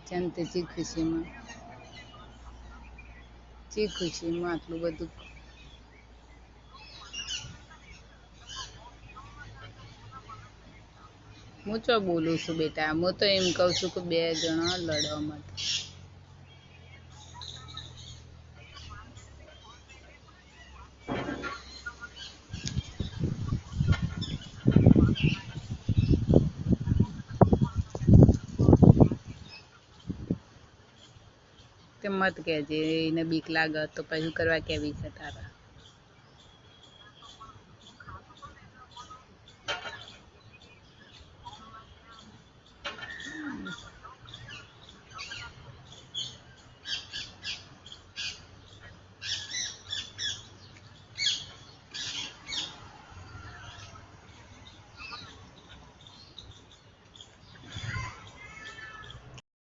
ચંતજી ખુશીમાં આટલું બધું હું ચો બોલું છું બેટા, હું તો એમ કહું છું કે 2 જણા લડવા માટે. તે મત કહેજે એને બીક લાગે તો પછી કરવા કેવી છે તારા.